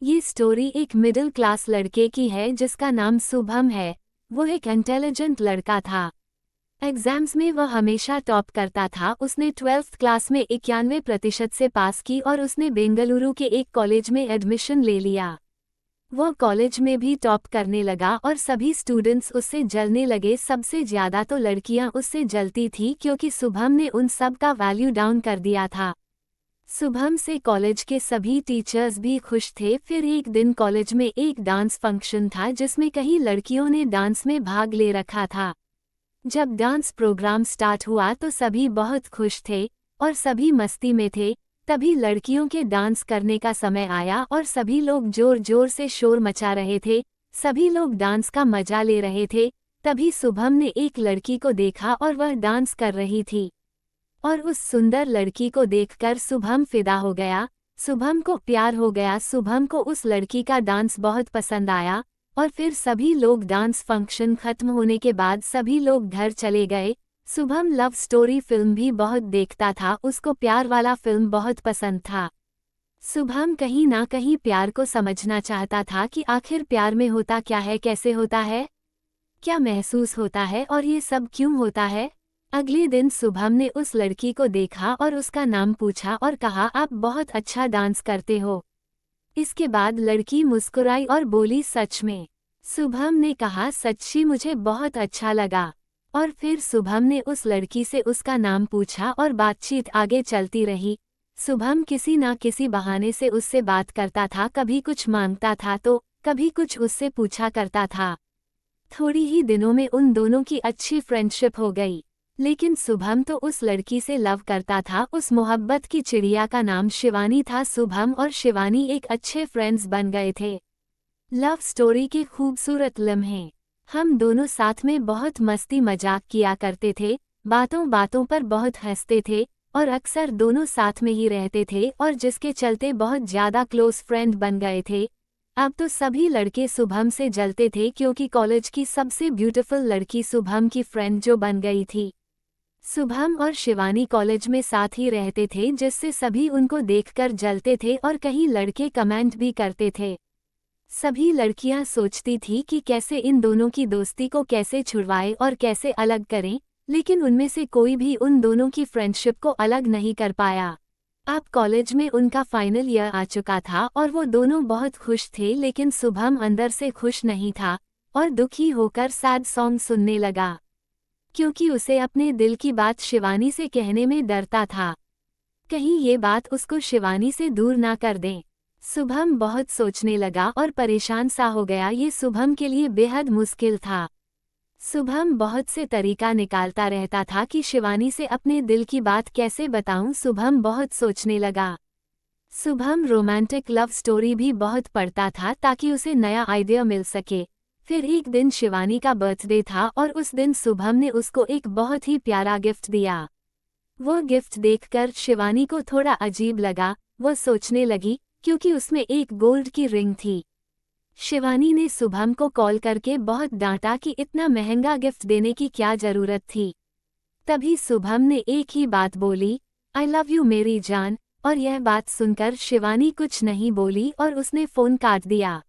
ये स्टोरी एक middle class लड़के की है जिसका नाम शुभम है। वो एक इंटेलिजेंट लड़का था। एग्जाम्स में वह हमेशा टॉप करता था। उसने 12th क्लास में 91% से पास की और उसने बेंगलुरु के एक कॉलेज में एडमिशन ले लिया। वह कॉलेज में भी टॉप करने लगा और सभी स्टूडेंट्स उससे जलने लगे। सबसे ज्यादा तो लड़कियां उससे जलती थी क्योंकि शुभम ने उन सब का वैल्यू डाउन कर दिया था। शुभम से कॉलेज के सभी टीचर्स भी खुश थे। फिर एक दिन कॉलेज में एक डांस फंक्शन था जिसमें कई लड़कियों ने डांस में भाग ले रखा था। जब डांस प्रोग्राम स्टार्ट हुआ तो सभी बहुत खुश थे और सभी मस्ती में थे। तभी लड़कियों के डांस करने का समय आया और सभी लोग जोर जोर से शोर मचा रहे थे। सभी लोग डांस का मजा ले रहे थे। तभी शुभम ने एक लड़की को देखा और वह डांस कर रही थी और उस सुंदर लड़की को देखकर शुभम फिदा हो गया। शुभम को प्यार हो गया। शुभम को उस लड़की का डांस बहुत पसंद आया और फिर सभी लोग डांस फंक्शन खत्म होने के बाद सभी लोग घर चले गए। शुभम लव स्टोरी फिल्म भी बहुत देखता था। उसको प्यार वाला फिल्म बहुत पसंद था। शुभम कहीं ना कहीं प्यार को समझना चाहता था कि आखिर प्यार में होता क्या है, कैसे होता है, क्या महसूस होता है और ये सब क्यों होता है। अगले दिन शुभम ने उस लड़की को देखा और उसका नाम पूछा और कहा, आप बहुत अच्छा डांस करते हो। इसके बाद लड़की मुस्कुराई और बोली, सच में। शुभम ने कहा, सच्ची मुझे बहुत अच्छा लगा। और फिर शुभम ने उस लड़की से उसका नाम पूछा और बातचीत आगे चलती रही। शुभम किसी ना किसी बहाने से उससे बात करता था। कभी कुछ मांगता था तो कभी कुछ उससे पूछा करता था। थोड़ी ही दिनों में उन दोनों की अच्छी फ्रेंडशिप हो गई। लेकिन शुभम तो उस लड़की से लव करता था। उस मोहब्बत की चिड़िया का नाम शिवानी था। शुभम और शिवानी एक अच्छे फ्रेंड्स बन गए थे। लव स्टोरी के खूबसूरत लम्हे। हम दोनों साथ में बहुत मस्ती मजाक किया करते थे। बातों बातों पर बहुत हंसते थे और अक्सर दोनों साथ में ही रहते थे और जिसके चलते बहुत ज्यादा क्लोज फ्रेंड बन गए थे। अब तो सभी लड़के शुभम से जलते थे क्योंकि कॉलेज की सबसे ब्यूटीफुल लड़की शुभम की फ्रेंड जो बन गई थी। शुभम और शिवानी कॉलेज में साथ ही रहते थे जिससे सभी उनको देखकर जलते थे और कई लड़के कमेंट भी करते थे। सभी लड़कियां सोचती थी कि कैसे इन दोनों की दोस्ती को कैसे छुड़वाएं और कैसे अलग करें, लेकिन उनमें से कोई भी उन दोनों की फ्रेंडशिप को अलग नहीं कर पाया। अब कॉलेज में उनका फाइनल ईयर आ चुका था और वो दोनों बहुत खुश थे, लेकिन शुभम अंदर से खुश नहीं था और दुखी होकर सैड सॉन्ग सुनने लगा क्योंकि उसे अपने दिल की बात शिवानी से कहने में डरता था। कहीं ये बात उसको शिवानी से दूर ना कर दें। शुभम बहुत सोचने लगा और परेशान सा हो गया। ये शुभम के लिए बेहद मुश्किल था। शुभम बहुत से तरीका निकालता रहता था कि शिवानी से अपने दिल की बात कैसे बताऊं। शुभम बहुत सोचने लगा। शुभम रोमांटिक लव स्टोरी भी बहुत पढ़ता था ताकि उसे नया आइडिया मिल सके। फिर एक दिन शिवानी का बर्थडे था और उस दिन शुभम ने उसको एक बहुत ही प्यारा गिफ्ट दिया। वो गिफ्ट देखकर शिवानी को थोड़ा अजीब लगा। वो सोचने लगी क्योंकि उसमें एक गोल्ड की रिंग थी। शिवानी ने शुभम को कॉल करके बहुत डांटा कि इतना महंगा गिफ्ट देने की क्या जरूरत थी। तभी शुभम ने एक ही बात बोली, आई लव यू मेरी जान। और यह बात सुनकर शिवानी कुछ नहीं बोली और उसने फोन काट दिया।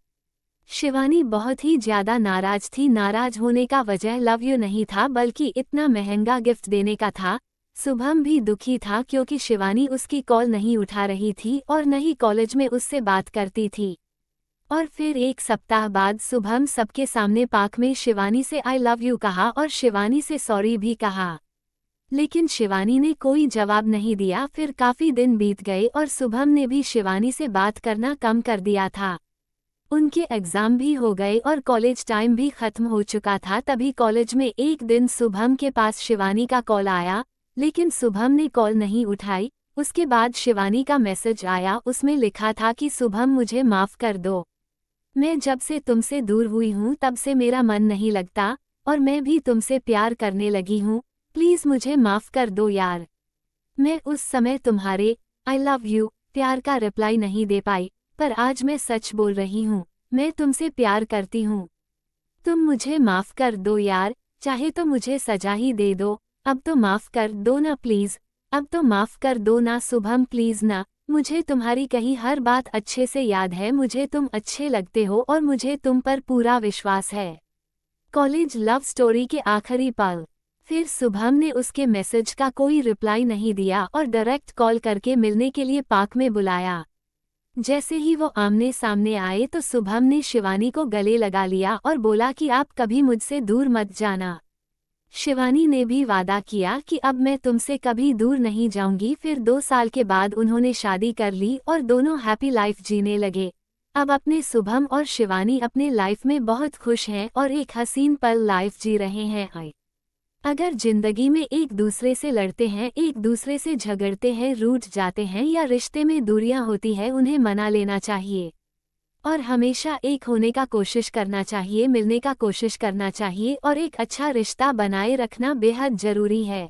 शिवानी बहुत ही ज्यादा नाराज थी। नाराज होने का वजह लव यू नहीं था बल्कि इतना महंगा गिफ्ट देने का था। शुभम भी दुखी था क्योंकि शिवानी उसकी कॉल नहीं उठा रही थी और न ही कॉलेज में उससे बात करती थी। और फिर एक सप्ताह बाद शुभम सबके सामने पार्क में शिवानी से आई लव यू कहा और शिवानी से सॉरी भी कहा, लेकिन शिवानी ने कोई जवाब नहीं दिया। फिर काफी दिन बीत गए और शुभम ने भी शिवानी से बात करना कम कर दिया था। उनके एग्जाम भी हो गए और कॉलेज टाइम भी खत्म हो चुका था। तभी कॉलेज में एक दिन शुभम के पास शिवानी का कॉल आया, लेकिन शुभम ने कॉल नहीं उठाई। उसके बाद शिवानी का मैसेज आया। उसमें लिखा था कि शुभम मुझे माफ कर दो। मैं जब से तुमसे दूर हुई हूँ तब से मेरा मन नहीं लगता और मैं भी तुमसे प्यार करने लगी हूँ। प्लीज मुझे माफ कर दो यार। मैं उस समय तुम्हारे आई लव यू प्यार का रिप्लाई नहीं दे पाई, पर आज मैं सच बोल रही हूँ, मैं तुमसे प्यार करती हूँ। तुम मुझे माफ कर दो यार, चाहे तो मुझे सजा ही दे दो। अब तो माफ कर दो ना प्लीज, अब तो माफ कर दो ना शुभम प्लीज ना, मुझे तुम्हारी कही हर बात अच्छे से याद है, मुझे तुम अच्छे लगते हो और मुझे तुम पर पूरा विश्वास है। कॉलेज लव स्टोरी के आखिरी पल। फिर शुभम ने उसके मैसेज का कोई रिप्लाई नहीं दिया और डायरेक्ट कॉल करके मिलने के लिए पार्क में बुलाया। जैसे ही वो आमने सामने आए तो शुभम ने शिवानी को गले लगा लिया और बोला कि आप कभी मुझसे दूर मत जाना। शिवानी ने भी वादा किया कि अब मैं तुमसे कभी दूर नहीं जाऊंगी। फिर 2 साल के बाद उन्होंने शादी कर ली और दोनों हैप्पी लाइफ जीने लगे। अब अपने शुभम और शिवानी अपने लाइफ में बहुत खुश हैं और एक हसीन पल लाइफ जी रहे हैं। अगर जिंदगी में एक दूसरे से लड़ते हैं, एक दूसरे से झगड़ते हैं, रूठ जाते हैं या रिश्ते में दूरियां होती है, उन्हें मना लेना चाहिए और हमेशा एक होने का कोशिश करना चाहिए, मिलने का कोशिश करना चाहिए और एक अच्छा रिश्ता बनाए रखना बेहद जरूरी है।